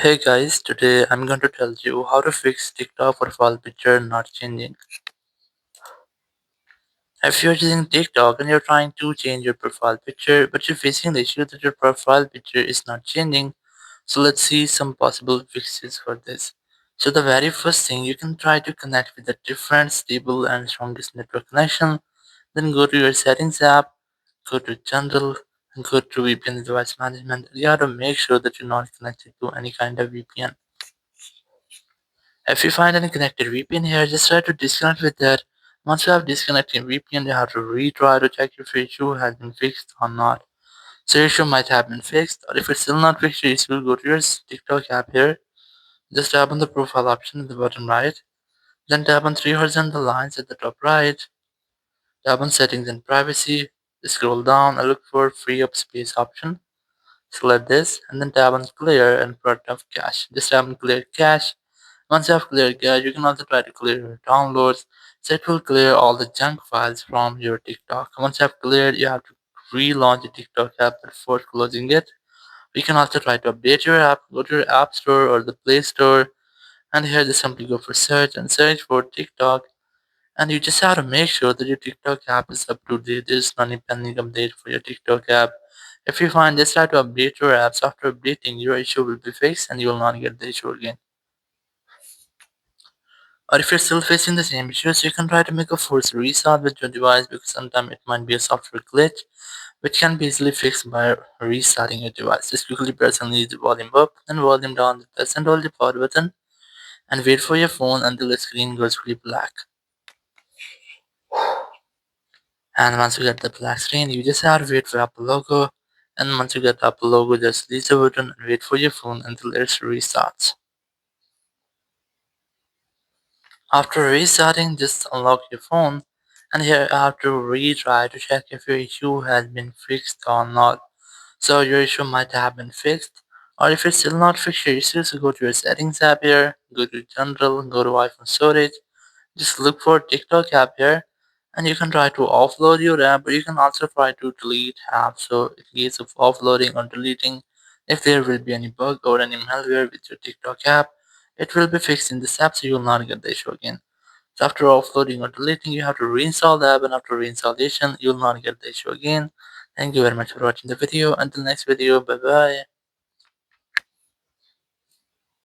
Hey guys, today I'm going to tell you how to fix TikTok profile picture not changing. If you're using TikTok and you're trying to change your profile picture but you're facing the issue that your profile picture is not changing, so let's see some possible fixes for this. So the very first thing, you can try to connect with a different stable and strongest network connection. Then go to your settings app, go to general, and go to VPN device management. You have to make sure that you're not connected to any kind of VPN. If you find any connected VPN here, just try to disconnect with that. Once you have disconnected VPN, you have to retry to check if your issue has been fixed or not. So your issue might have been fixed, or if it's still not fixed, you will go to your TikTok app here. Just tap on the profile option at the bottom right. Then tap on three horizontal lines at the top right. Tap on settings and privacy. Scroll down and look for free up space option. Select this and then tap on clear and product of cache. Just tap on clear cache. Once you have cleared cache, you can also try to clear your downloads. So it will clear all the junk files from your TikTok. Once you have cleared, you have to relaunch the TikTok app before closing it. You can also try to update your app. Go to your app store or the Play Store, and here just simply go for search and search for TikTok. And you just have to make sure that your TikTok app is up to date. There's no any pending update for your TikTok app. If you find this, try to update your apps. After updating, your issue will be fixed and you will not get the issue again. Or if you're still facing the same issues, you can try to make a forced restart with your device because sometimes it might be a software glitch which can be easily fixed by restarting your device. Just quickly press and leave the volume up, then volume down, press and hold the power button and wait for your phone until the screen goes fully black. And once you get the black screen, you just have to wait for Apple logo. And once you get the Apple logo, just release the button and wait for your phone until it restarts. After restarting, just unlock your phone, and here you have to retry to check if your issue has been fixed or not. So your issue might have been fixed, or if it's still not fixed your issue, so go to your settings app here, go to general, go to iPhone storage, just look for TikTok app here, and you can try to offload your app, but you can also try to delete apps. So in case of offloading or deleting, if there will be any bug or any malware with your TikTok app, it will be fixed in this app, so you will not get the issue again. So after offloading or deleting, you have to reinstall the app, and after reinstallation, you will not get the issue again. Thank you very much for watching the video. Until next video, bye bye.